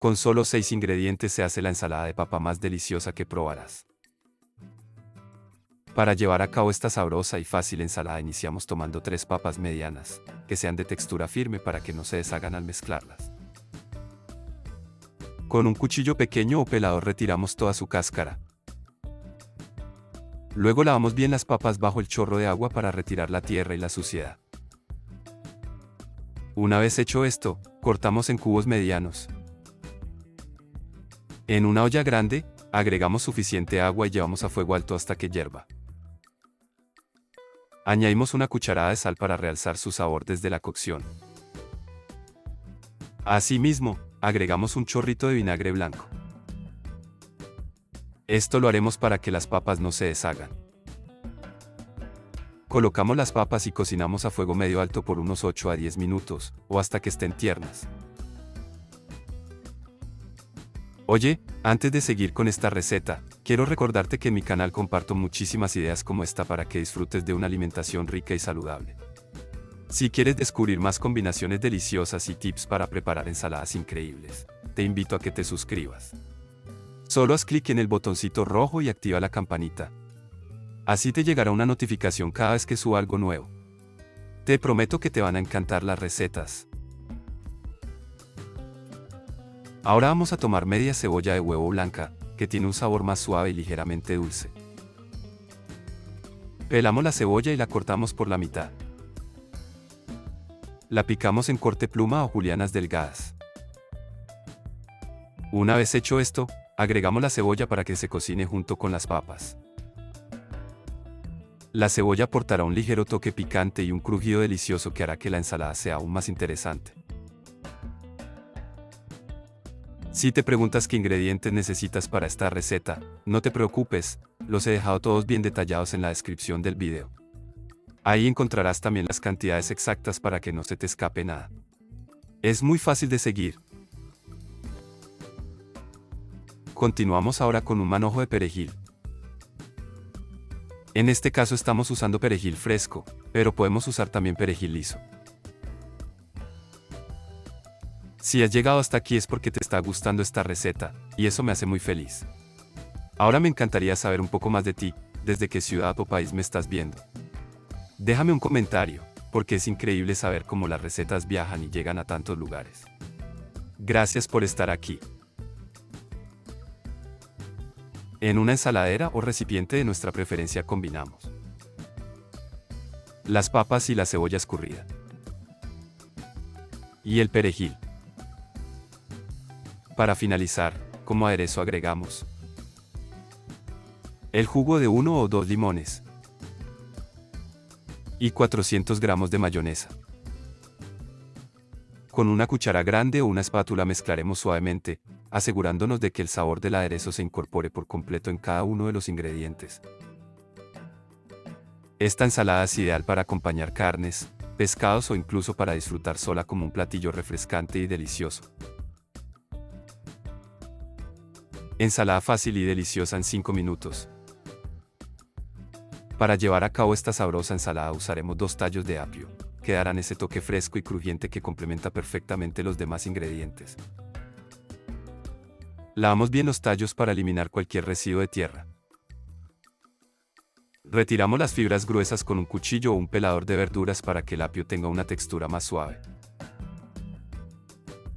Con solo 6 ingredientes se hace la ensalada de papa más deliciosa que probarás. Para llevar a cabo esta sabrosa y fácil ensalada iniciamos tomando 3 papas medianas, que sean de textura firme para que no se deshagan al mezclarlas. Con un cuchillo pequeño o pelador retiramos toda su cáscara. Luego lavamos bien las papas bajo el chorro de agua para retirar la tierra y la suciedad. Una vez hecho esto, cortamos en cubos medianos. En una olla grande, agregamos suficiente agua y llevamos a fuego alto hasta que hierva. Añadimos una cucharada de sal para realzar su sabor desde la cocción. Asimismo, agregamos un chorrito de vinagre blanco. Esto lo haremos para que las papas no se deshagan. Colocamos las papas y cocinamos a fuego medio alto por unos 8 a 10 minutos, o hasta que estén tiernas. Oye, antes de seguir con esta receta, quiero recordarte que en mi canal comparto muchísimas ideas como esta para que disfrutes de una alimentación rica y saludable. Si quieres descubrir más combinaciones deliciosas y tips para preparar ensaladas increíbles, te invito a que te suscribas. Solo haz clic en el botoncito rojo y activa la campanita. Así te llegará una notificación cada vez que suba algo nuevo. Te prometo que te van a encantar las recetas. Ahora vamos a tomar media cebolla de huevo blanca, que tiene un sabor más suave y ligeramente dulce. Pelamos la cebolla y la cortamos por la mitad. La picamos en corte pluma o julianas delgadas. Una vez hecho esto, agregamos la cebolla para que se cocine junto con las papas. La cebolla aportará un ligero toque picante y un crujido delicioso que hará que la ensalada sea aún más interesante. Si te preguntas qué ingredientes necesitas para esta receta, no te preocupes, los he dejado todos bien detallados en la descripción del video. Ahí encontrarás también las cantidades exactas para que no se te escape nada. Es muy fácil de seguir. Continuamos ahora con un manojo de perejil. En este caso estamos usando perejil fresco, pero podemos usar también perejil liso. Si has llegado hasta aquí es porque te está gustando esta receta, y eso me hace muy feliz. Ahora me encantaría saber un poco más de ti, desde qué ciudad o país me estás viendo. Déjame un comentario, porque es increíble saber cómo las recetas viajan y llegan a tantos lugares. Gracias por estar aquí. En una ensaladera o recipiente de nuestra preferencia combinamos las papas y la cebolla escurrida. Y el perejil. Para finalizar, como aderezo agregamos el jugo de 1 o 2 limones y 400 gramos de mayonesa. Con una cuchara grande o una espátula mezclaremos suavemente, asegurándonos de que el sabor del aderezo se incorpore por completo en cada uno de los ingredientes. Esta ensalada es ideal para acompañar carnes, pescados o incluso para disfrutar sola como un platillo refrescante y delicioso. Ensalada fácil y deliciosa en 5 minutos. Para llevar a cabo esta sabrosa ensalada usaremos 2 tallos de apio, que darán ese toque fresco y crujiente que complementa perfectamente los demás ingredientes. Lavamos bien los tallos para eliminar cualquier residuo de tierra. Retiramos las fibras gruesas con un cuchillo o un pelador de verduras para que el apio tenga una textura más suave.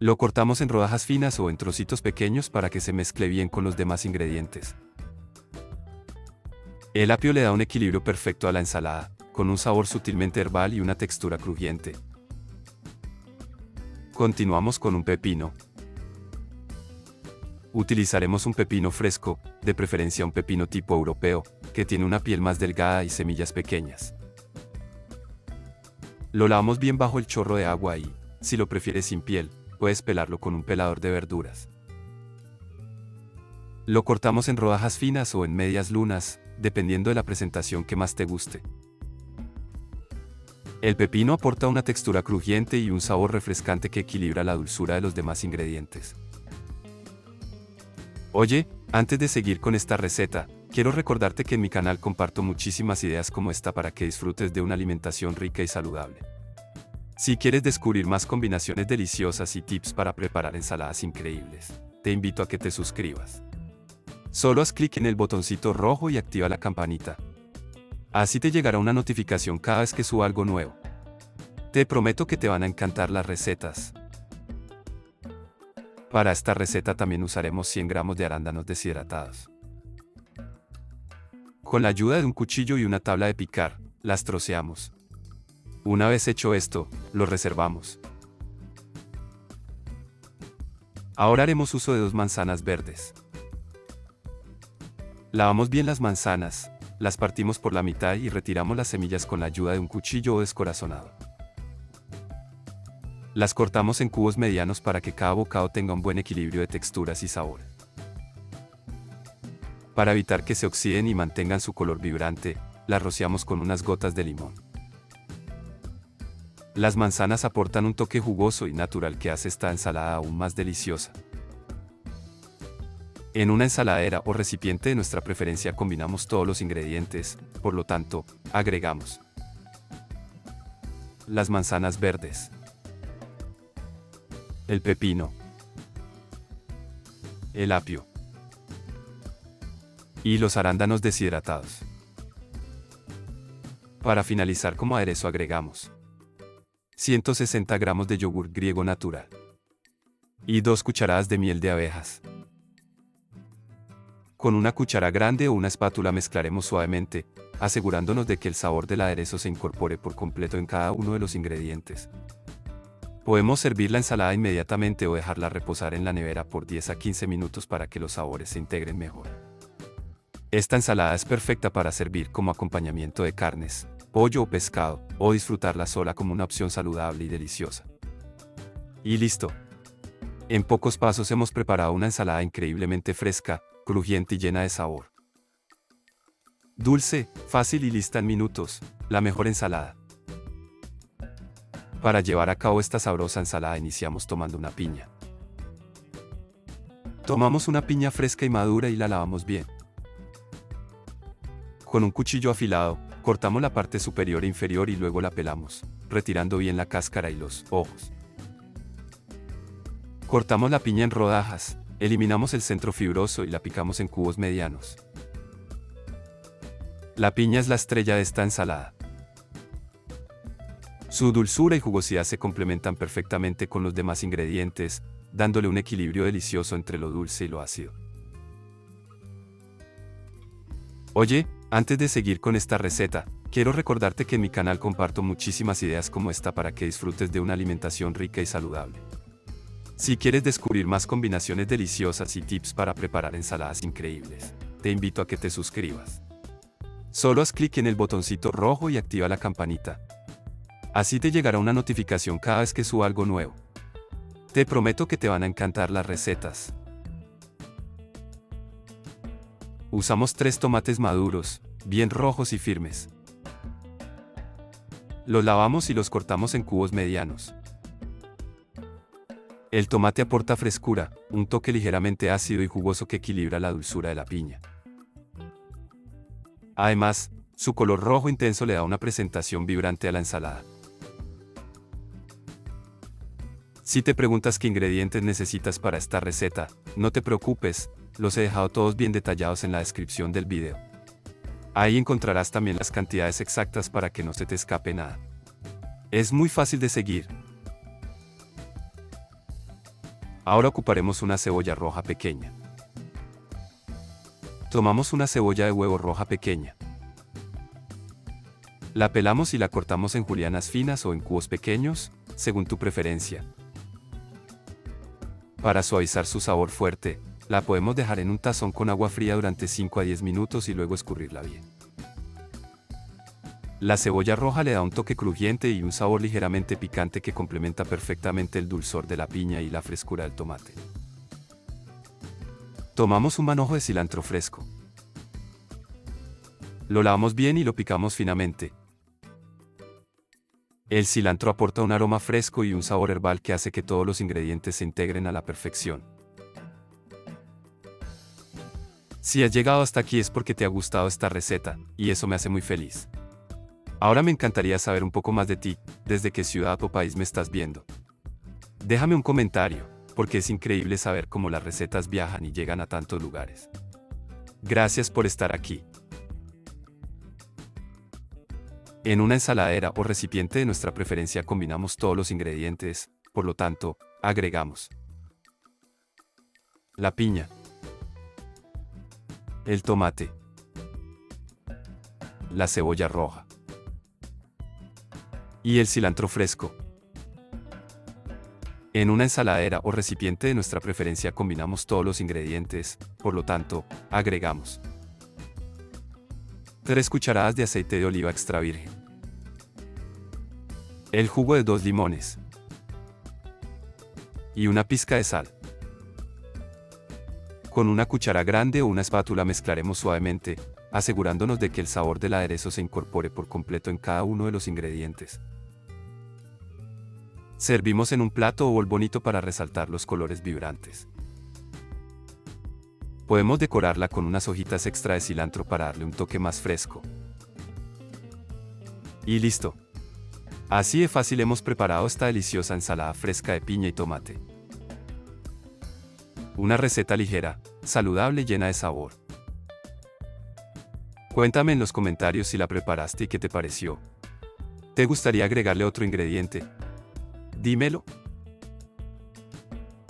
Lo cortamos en rodajas finas o en trocitos pequeños para que se mezcle bien con los demás ingredientes. El apio le da un equilibrio perfecto a la ensalada, con un sabor sutilmente herbal y una textura crujiente. Continuamos con un pepino. Utilizaremos un pepino fresco, de preferencia un pepino tipo europeo, que tiene una piel más delgada y semillas pequeñas. Lo lavamos bien bajo el chorro de agua y, si lo prefieres sin piel, puedes pelarlo con un pelador de verduras. Lo cortamos en rodajas finas o en medias lunas, dependiendo de la presentación que más te guste. El pepino aporta una textura crujiente y un sabor refrescante que equilibra la dulzura de los demás ingredientes. Oye, antes de seguir con esta receta, quiero recordarte que en mi canal comparto muchísimas ideas como esta para que disfrutes de una alimentación rica y saludable. Si quieres descubrir más combinaciones deliciosas y tips para preparar ensaladas increíbles, te invito a que te suscribas. Solo haz clic en el botoncito rojo y activa la campanita. Así te llegará una notificación cada vez que suba algo nuevo. Te prometo que te van a encantar las recetas. Para esta receta también usaremos 100 gramos de arándanos deshidratados. Con la ayuda de un cuchillo y una tabla de picar, las troceamos. Una vez hecho esto, los reservamos. Ahora haremos uso de 2 manzanas verdes. Lavamos bien las manzanas, las partimos por la mitad y retiramos las semillas con la ayuda de un cuchillo o descorazonado. Las cortamos en cubos medianos para que cada bocado tenga un buen equilibrio de texturas y sabor. Para evitar que se oxiden y mantengan su color vibrante, las rociamos con unas gotas de limón. Las manzanas aportan un toque jugoso y natural que hace esta ensalada aún más deliciosa. En una ensaladera o recipiente de nuestra preferencia combinamos todos los ingredientes, por lo tanto, agregamos las manzanas verdes, el pepino, el apio y los arándanos deshidratados. Para finalizar como aderezo agregamos 160 gramos de yogur griego natural y 2 cucharadas de miel de abejas. Con una cuchara grande o una espátula mezclaremos suavemente, asegurándonos de que el sabor del aderezo se incorpore por completo en cada uno de los ingredientes. Podemos servir la ensalada inmediatamente o dejarla reposar en la nevera por 10 a 15 minutos para que los sabores se integren mejor. Esta ensalada es perfecta para servir como acompañamiento de carnes, pollo o pescado, o disfrutarla sola como una opción saludable y deliciosa. Y listo. En pocos pasos hemos preparado una ensalada increíblemente fresca, crujiente y llena de sabor. Dulce, fácil y lista en minutos, la mejor ensalada. Para llevar a cabo esta sabrosa ensalada iniciamos tomando una piña. Tomamos una piña fresca y madura y la lavamos bien. Con un cuchillo afilado, cortamos la parte superior e inferior y luego la pelamos, retirando bien la cáscara y los ojos. Cortamos la piña en rodajas, eliminamos el centro fibroso y la picamos en cubos medianos. La piña es la estrella de esta ensalada. Su dulzura y jugosidad se complementan perfectamente con los demás ingredientes, dándole un equilibrio delicioso entre lo dulce y lo ácido. Oye, antes de seguir con esta receta, quiero recordarte que en mi canal comparto muchísimas ideas como esta para que disfrutes de una alimentación rica y saludable. Si quieres descubrir más combinaciones deliciosas y tips para preparar ensaladas increíbles, te invito a que te suscribas. Solo haz clic en el botoncito rojo y activa la campanita. Así te llegará una notificación cada vez que suba algo nuevo. Te prometo que te van a encantar las recetas. Usamos 3 tomates maduros, bien rojos y firmes. Los lavamos y los cortamos en cubos medianos. El tomate aporta frescura, un toque ligeramente ácido y jugoso que equilibra la dulzura de la piña. Además, su color rojo intenso le da una presentación vibrante a la ensalada. Si te preguntas qué ingredientes necesitas para esta receta, no te preocupes, los he dejado todos bien detallados en la descripción del video. Ahí encontrarás también las cantidades exactas para que no se te escape nada. Es muy fácil de seguir. Ahora ocuparemos una cebolla roja pequeña. Tomamos una cebolla de huevo roja pequeña. La pelamos y la cortamos en julianas finas o en cubos pequeños, según tu preferencia. Para suavizar su sabor fuerte, la podemos dejar en un tazón con agua fría durante 5 a 10 minutos y luego escurrirla bien. La cebolla roja le da un toque crujiente y un sabor ligeramente picante que complementa perfectamente el dulzor de la piña y la frescura del tomate. Tomamos un manojo de cilantro fresco. Lo lavamos bien y lo picamos finamente. El cilantro aporta un aroma fresco y un sabor herbal que hace que todos los ingredientes se integren a la perfección. Si has llegado hasta aquí es porque te ha gustado esta receta, y eso me hace muy feliz. Ahora me encantaría saber un poco más de ti, desde qué ciudad o país me estás viendo. Déjame un comentario, porque es increíble saber cómo las recetas viajan y llegan a tantos lugares. Gracias por estar aquí. En una ensaladera o recipiente de nuestra preferencia combinamos todos los ingredientes, por lo tanto, agregamos la piña, el tomate, la cebolla roja y el cilantro fresco. En una ensaladera o recipiente de nuestra preferencia combinamos todos los ingredientes, por lo tanto, agregamos 3 cucharadas de aceite de oliva extra virgen, el jugo de 2 limones y una pizca de sal. Con una cuchara grande o una espátula mezclaremos suavemente, asegurándonos de que el sabor del aderezo se incorpore por completo en cada uno de los ingredientes. Servimos en un plato o bol bonito para resaltar los colores vibrantes. Podemos decorarla con unas hojitas extra de cilantro para darle un toque más fresco. Y listo. Así de fácil hemos preparado esta deliciosa ensalada fresca de piña y tomate. Una receta ligera, saludable y llena de sabor. Cuéntame en los comentarios si la preparaste y qué te pareció. ¿Te gustaría agregarle otro ingrediente? Dímelo.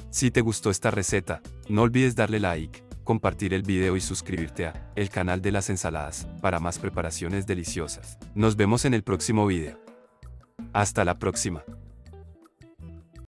Si te gustó esta receta, no olvides darle like, compartir el video y suscribirte a el canal de las ensaladas para más preparaciones deliciosas. Nos vemos en el próximo video. Hasta la próxima.